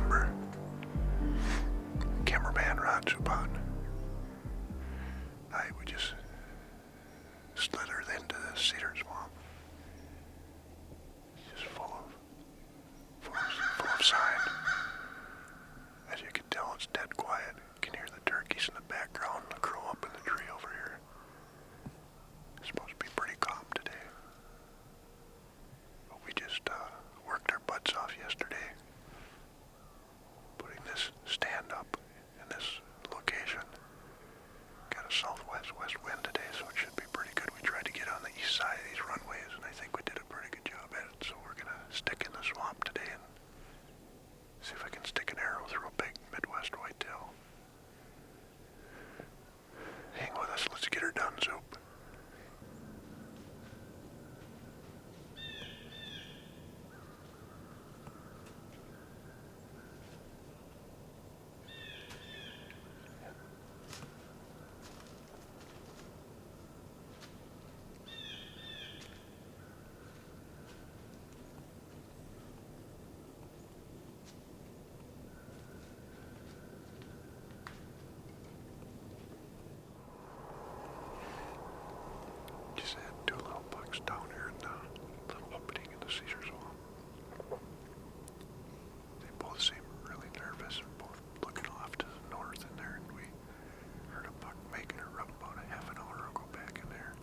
November. Cameraman Rod Zupon. We just slithered into the Cedar swamp. It's just full of sign. As you can tell, it's dead quiet. You can hear the turkeys in the background, the crow up in the tree over here. It's supposed to be pretty calm today. But we just worked our butts off yesterday, putting this stand up in this location. Got a southwest west wind today, so it should be pretty good. We tried to get on the east side of these runways, and I think we did a pretty good job at it. So we're gonna stick in the swamp today and see if I can stick an arrow through a big Midwest whitetail. Hang with us. Let's get her done, Zoop. Just had two little bucks down here in the little opening in the Cedar swamp. They both seem really nervous, both looking off to the north in there, and we heard a buck making a run about a half an hour ago back in there.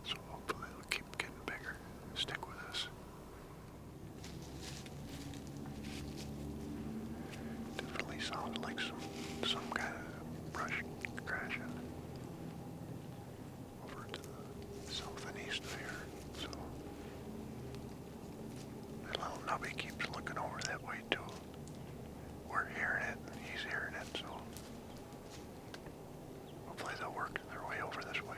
So hopefully it'll keep getting bigger. Stick with us. Definitely sounded like some kind of brush crashing over to the south and east of here. So that little nubby keeps looking over that way too. We're hearing it, and he's hearing it, so hopefully they'll work their way over this way.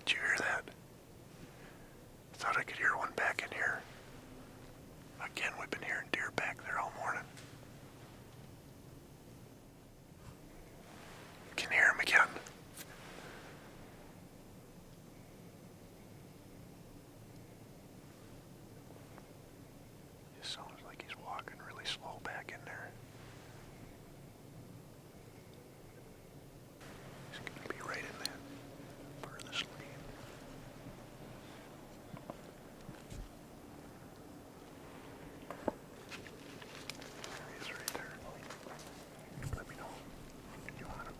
Did you hear that? Thought I could hear one back in here. Again, we've been hearing deer back there all morning. Can hear him again. It sounds like he's walking really slow back in there. He's gonna be right in that furthest lane. There he is right there. Let me know. You want him?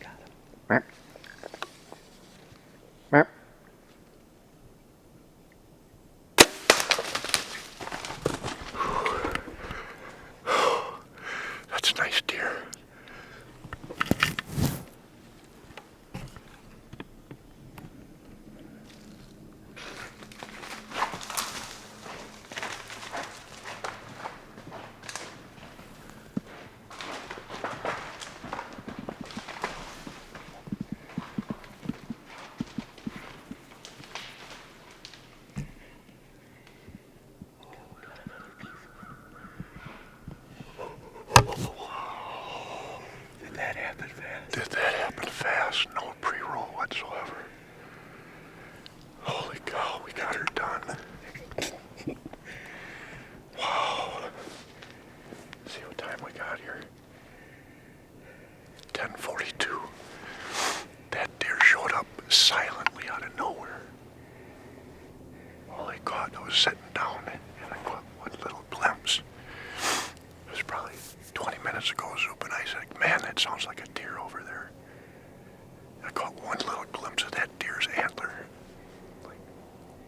Got him. Meow. Meow. That's a nice deer. Did that happen fast? Did that happen fast? No pre-roll whatsoever. Holy cow, we got her done. Wow. See what time we got here. 10:42. That deer showed up silently out of nowhere. All I caught, I was sitting down and I caught one little glimpse. It was probably 20 minutes ago, Zoop, and I said, man, that sounds like a deer over there. I caught one little glimpse of that deer's antler. Like,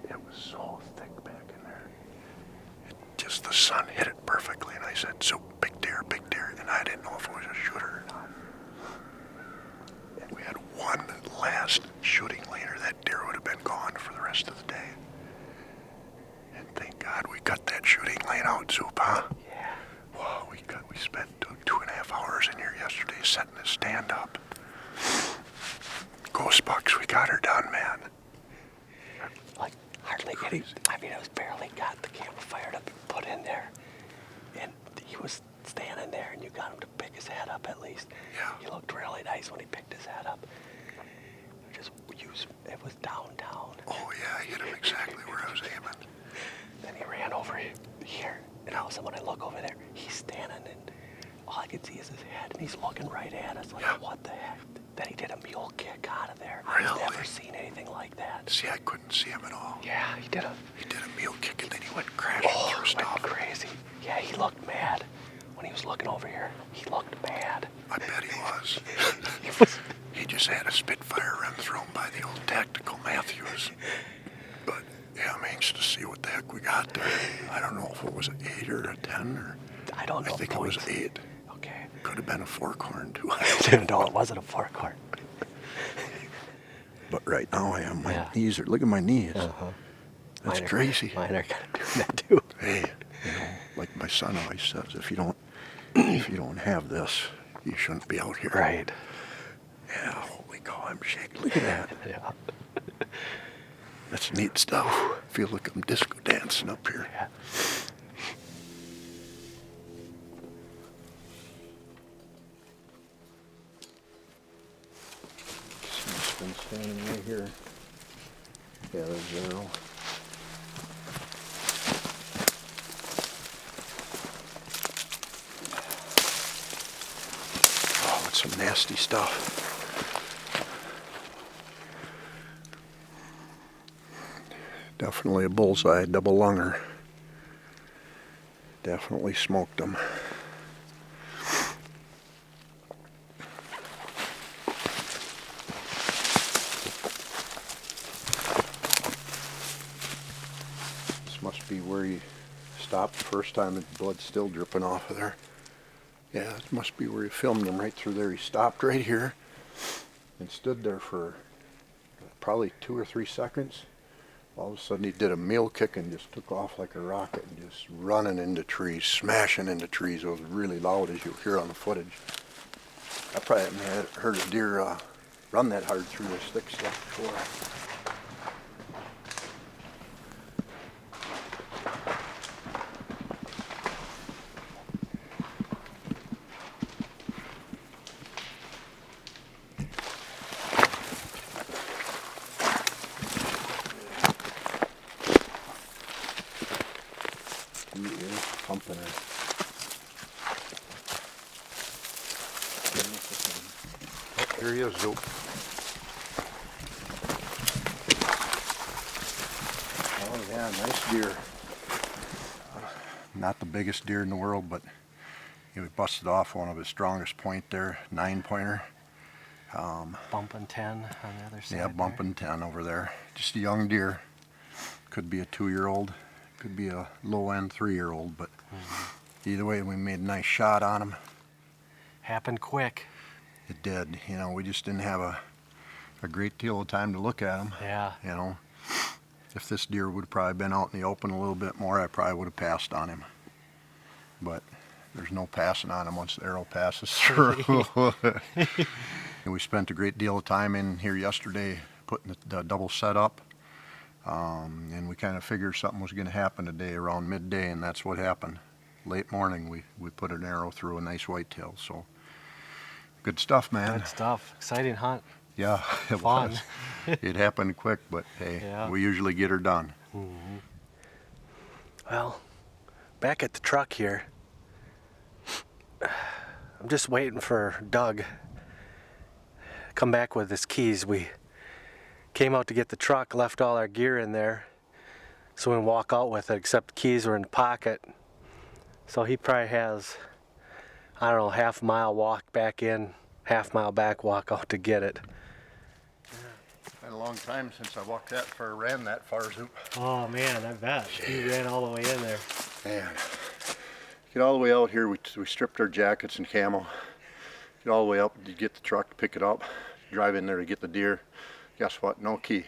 it was so thick back in there. Just the sun hit it perfectly, and I said, Zoop, big deer, and I didn't know if it was a shooter or not. And we had one last shooting later, that deer would have been gone for the rest of the day. And thank God we cut that shooting lane out, Zoop, huh? Yeah. Wow, we spent 2.5 hours in here yesterday setting the stand up. Ghost bucks, we got her done, man. Like hardly any. I mean, it was barely got the camera fired up and put in there, and he was staying head up at least. Yeah. He looked really nice when he picked his head up. It was downtown. Oh yeah, I hit him exactly where I was aiming. Then he ran over here, and all of a sudden when I look over there, he's standing, and all I can see is his head, and he's looking right at us like, Yeah. what the heck? Then he did a mule kick out of there. Really? I've never seen anything like that. See, I couldn't see him at all. Yeah, he did a mule kick and then he went crashing through went stuff. crazy. Yeah, he looked mad. When he was looking over here, he looked mad. I bet he was. He was He just had a Spitfire rim thrown by the old tactical Mathews. But yeah, I'm anxious to see what the heck we got there. I don't know if it was an 8 or a 10 or... I don't know. I think it was 8. Okay. Could have been a fork horn too. No, it wasn't a fork horn. But right now I am. My Yeah. knees are... Look at my knees. Uh-huh. That's crazy. Mine are kind of doing that too. Hey, like my son always says, if you don't have this, you shouldn't be out here. Right. Yeah, holy cow, I'm shaking. Look at that. Yeah. That's neat stuff. Feel like I'm disco dancing up here. Yeah. Someone's been standing right here. Yeah, there's General. Oh, it's some nasty stuff. Definitely a bullseye, double lunger. Definitely smoked them. This must be where he stopped the first time and blood's still dripping off of there. Yeah, this must be where he filmed him right through there. He stopped right here and stood there for probably 2 or 3 seconds. All of a sudden he did a mule kick and just took off like a rocket and just running into trees, smashing into trees. It was really loud, as you'll hear on the footage. I probably haven't heard a deer run that hard through this thick stuff before. He is pumping it. Oh, here he is, Zoop. Oh yeah, nice deer. Not the biggest deer in the world, but he busted off one of his strongest point there, 9-pointer. Bumping 10 on the other side. Yeah, bumping 10 over there. Just a young deer. Could be a 2-year-old. Could be a low-end 3-year-old, but either way, we made a nice shot on him. Happened quick. It did. You know, we just didn't have a great deal of time to look at him. Yeah. You know, if this deer would have probably been out in the open a little bit more, I probably would have passed on him. But there's no passing on him once the arrow passes through. And we spent a great deal of time in here yesterday putting the double set up. And we kind of figured something was going to happen today around midday, and that's what happened. Late morning, we put an arrow through a nice whitetail. So good stuff, man. Good stuff. Exciting hunt. Yeah, it Fun. was. It happened quick, but hey, Yeah. we usually get her done. Mm-hmm. Well, back at the truck here, I'm just waiting for Doug to come back with his keys. We came out to get the truck, left all our gear in there, so we can walk out with it, except the keys were in the pocket. So he probably has, I don't know, half-mile walk back in, half-mile back walk out to get it. Been a long time since I walked that far, ran that far, Zoop. Oh man, I bet. You ran all the way in there. Man, get all the way out here, we stripped our jackets and camo. Get all the way up, you get the truck to pick it up, drive in there to get the deer. Guess what? No key.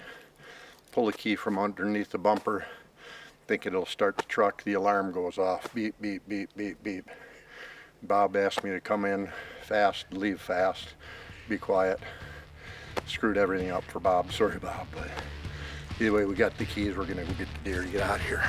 Pull the key from underneath the bumper. Think it'll start the truck. The alarm goes off. Beep, beep, beep, beep, beep. Bob asked me to come in fast, leave fast, be quiet. Screwed everything up for Bob. Sorry, Bob. But either way, we got the keys. We're going to go get the deer to get out of here.